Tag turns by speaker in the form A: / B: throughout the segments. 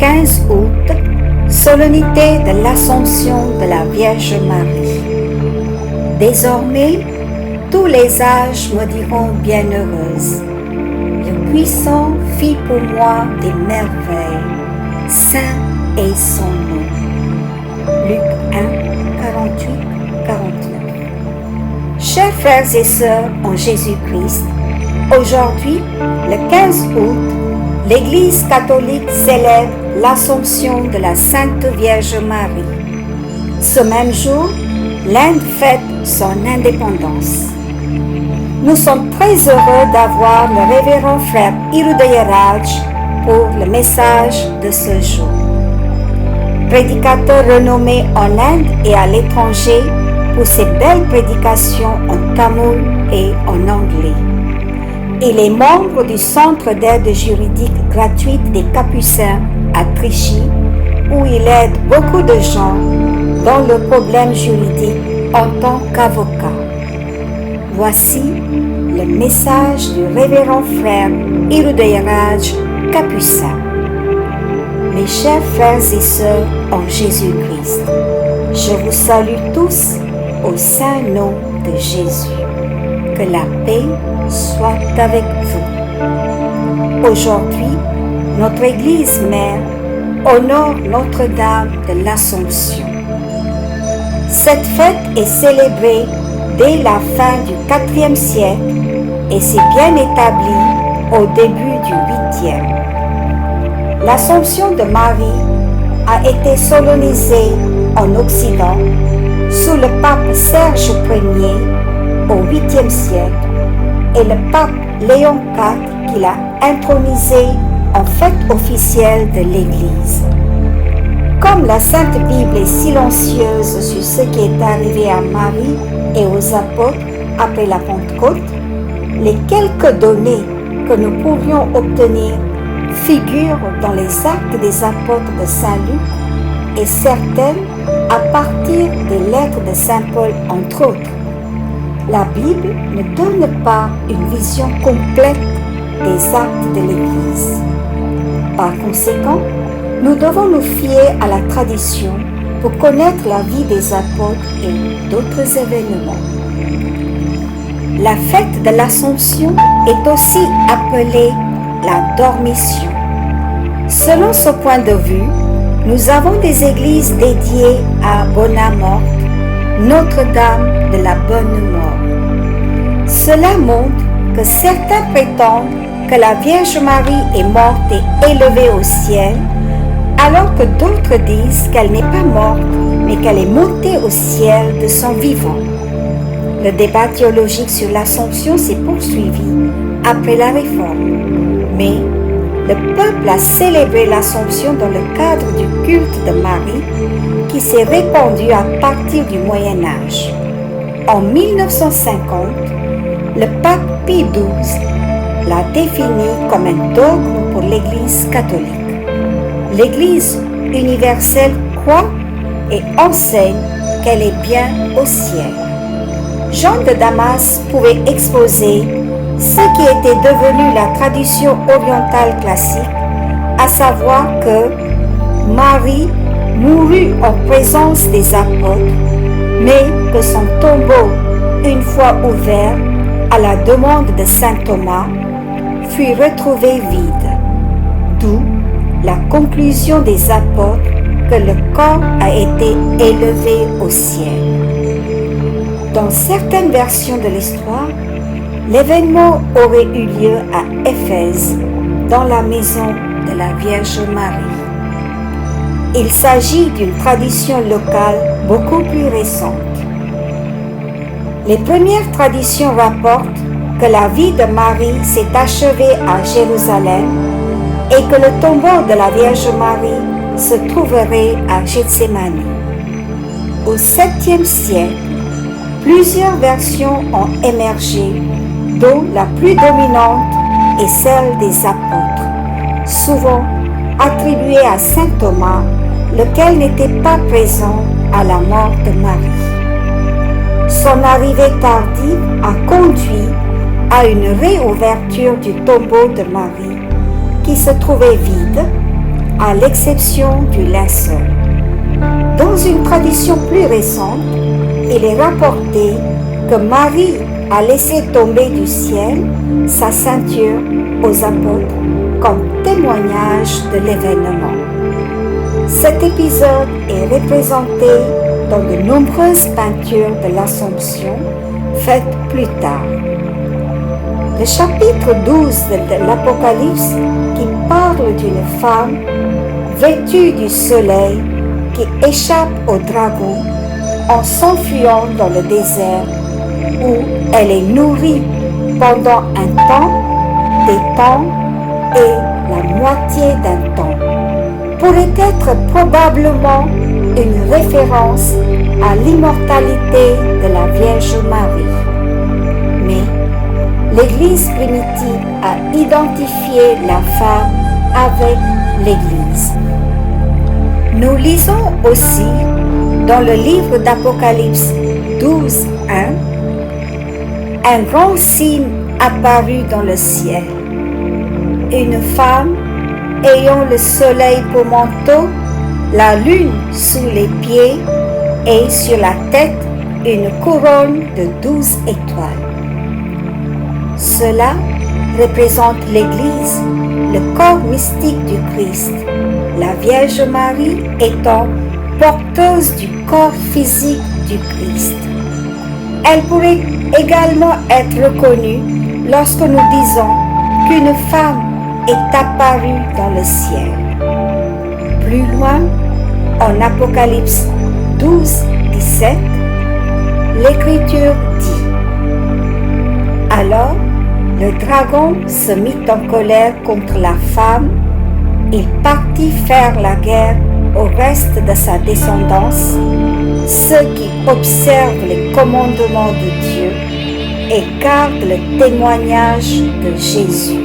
A: 15 août, solennité de l'Assomption de la Vierge Marie. Désormais, tous les âges me diront bienheureuse. Le puissant fit pour moi des merveilles, saint est son nom. Luc 1, 48-49. Chers frères et sœurs en Jésus-Christ, aujourd'hui, le 15 août, l'Église catholique célèbre l'Assomption de la Sainte Vierge Marie. Ce même jour, l'Inde fête son indépendance. Nous sommes très heureux d'avoir le révérend frère Irudayaraj pour le message de ce jour. Prédicateur renommé en Inde et à l'étranger pour ses belles prédications en tamoul et en anglais. Il est membre du Centre d'aide juridique gratuite des Capucins à Trichy, où il aide beaucoup de gens dans le problème juridique en tant qu'avocat. Voici le message du révérend frère Irudayaraj Capucin. Mes chers frères et sœurs en Jésus-Christ, je vous salue tous au saint nom de Jésus. Que la paix soit avec vous. Aujourd'hui, notre Église mère honore Notre-Dame de l'Assomption. Cette fête est célébrée dès la fin du IVe siècle et s'est bien établie au début du 8e. L'Assomption de Marie a été solennisée en Occident sous le pape Serge Ier au 8e siècle et le pape Léon IV qui l'a intronisé en fête officielle de l'Église. Comme la Sainte Bible est silencieuse sur ce qui est arrivé à Marie et aux apôtres après la Pentecôte, les quelques données que nous pourrions obtenir figurent dans les Actes des apôtres de Saint Luc et certaines à partir des lettres de Saint Paul entre autres. La Bible ne donne pas une vision complète des actes de l'Église. Par conséquent, nous devons nous fier à la tradition pour connaître la vie des apôtres et d'autres événements. La fête de l'Assomption est aussi appelée la Dormition. Selon ce point de vue, nous avons des églises dédiées à Bonamorte, Notre-Dame de la Bonne Mort. Cela montre que certains prétendent que la Vierge Marie est morte et élevée au ciel, alors que d'autres disent qu'elle n'est pas morte, mais qu'elle est montée au ciel de son vivant. Le débat théologique sur l'Assomption s'est poursuivi après la Réforme, mais le peuple a célébré l'Assomption dans le cadre du culte de Marie qui s'est répandu à partir du Moyen Âge. En 1950, le pape Pie XII l'a défini comme un dogme pour l'Église catholique. L'Église universelle croit et enseigne qu'elle est bien au ciel. Jean de Damas pouvait exposer ce qui était devenu la tradition orientale classique, à savoir que Marie mourut en présence des apôtres, mais que son tombeau, une fois ouvert à la demande de saint Thomas, fut retrouvé vide. D'où la conclusion des apôtres que le corps a été élevé au ciel. Dans certaines versions de l'histoire, l'événement aurait eu lieu à Éphèse, dans la maison de la Vierge Marie. Il s'agit d'une tradition locale beaucoup plus récente. Les premières traditions rapportent que la vie de Marie s'est achevée à Jérusalem et que le tombeau de la Vierge Marie se trouverait à Gethsémani. Au 7e siècle, plusieurs versions ont émergé, dont la plus dominante est celle des apôtres, souvent attribuée à saint Thomas, lequel n'était pas présent à la mort de Marie. Son arrivée tardive a conduit à une réouverture du tombeau de Marie, qui se trouvait vide, à l'exception du linceul. Dans une tradition plus récente, il est rapporté que Marie a laissé tomber du ciel sa ceinture aux apôtres comme témoignage de l'événement. Cet épisode est représenté dans de nombreuses peintures de l'Assomption faites plus tard. Le chapitre 12 de l'Apocalypse qui parle d'une femme vêtue du soleil qui échappe au dragon en s'enfuyant dans le désert où elle est nourrie pendant un temps, des temps et la moitié d'un temps, pourrait être probablement une référence à l'immortalité de la Vierge Marie. Mais l'Église primitive a identifié la femme avec l'Église. Nous lisons aussi dans le livre d'Apocalypse 12:1 un grand signe apparut dans le ciel. Une femme ayant le soleil pour manteau, la lune sous les pieds et sur la tête une couronne de 12 étoiles. Cela représente l'Église, le corps mystique du Christ, la Vierge Marie étant porteuse du corps physique du Christ. Elle pourrait également être reconnue lorsque nous disons qu'une femme est apparue dans le ciel. Plus loin, en Apocalypse 12:17, l'Écriture dit: Alors le dragon se mit en colère contre la femme, il partit faire la guerre au reste de sa descendance, ceux qui observent les commandements de Dieu et gardent le témoignage de Jésus.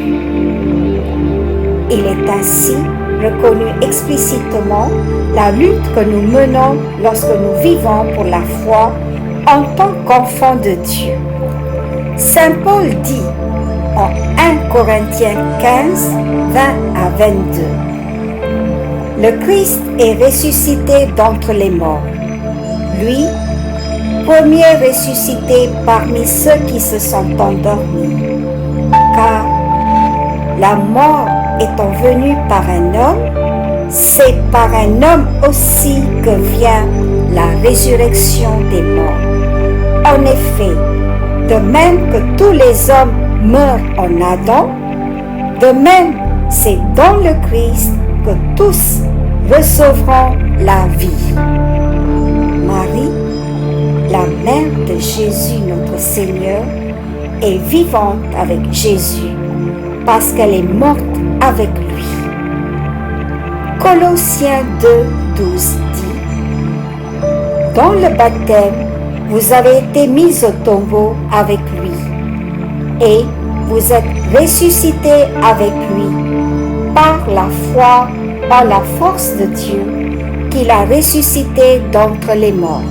A: Il est ainsi reconnu explicitement la lutte que nous menons lorsque nous vivons pour la foi en tant qu'enfants de Dieu. Saint Paul dit en 1 Corinthiens 15, 20 à 22: Le Christ est ressuscité d'entre les morts. Lui, premier ressuscité parmi ceux qui se sont endormis. Car la mort étant venue par un homme, c'est par un homme aussi que vient la résurrection des morts. En effet, de même que tous les hommes meurent en Adam, de même c'est dans le Christ que tous recevront la vie. Marie, la mère de Jésus notre Seigneur, est vivante avec Jésus parce qu'elle est morte avec lui. Colossiens 2:12 dit: Dans le baptême, vous avez été mis au tombeau avec lui, et vous êtes ressuscités avec lui par la foi en la force de Dieu qui l'a ressuscité d'entre les morts.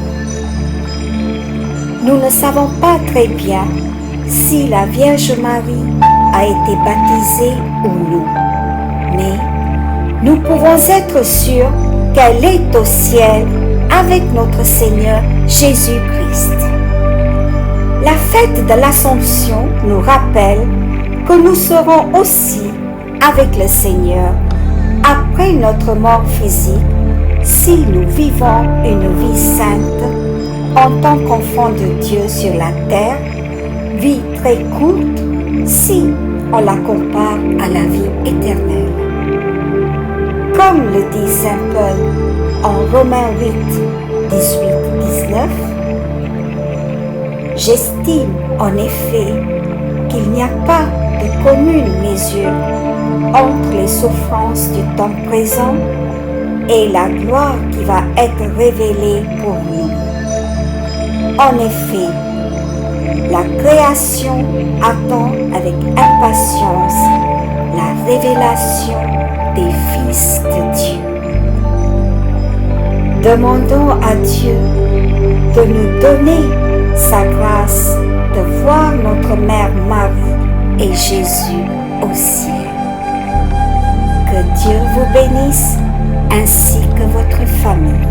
A: Nous ne savons pas très bien si la Vierge Marie a été baptisée ou non, mais nous pouvons être sûrs qu'elle est au ciel avec notre Seigneur Jésus-Christ. La fête de l'Assomption nous rappelle que nous serons aussi avec le Seigneur après notre mort physique si nous vivons une vie sainte en tant qu'enfants de Dieu sur la terre, vie très courte si on la compare à la vie éternelle. Comme le dit Saint Paul en Romains 8, 18-19, j'estime en effet qu'il n'y a pas de commune mesure entre les souffrances du temps présent et la gloire qui va être révélée pour nous. En effet, la création attend avec impatience la révélation des fils de Dieu. Demandons à Dieu de nous donner sa grâce de voir notre Mère Marie et Jésus au ciel. Que Que Dieu vous bénisse ainsi que votre famille.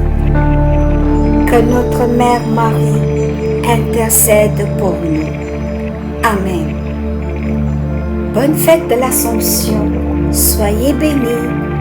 A: Que notre Mère Marie intercède pour nous. Amen. Bonne fête de l'Assomption. Soyez bénis.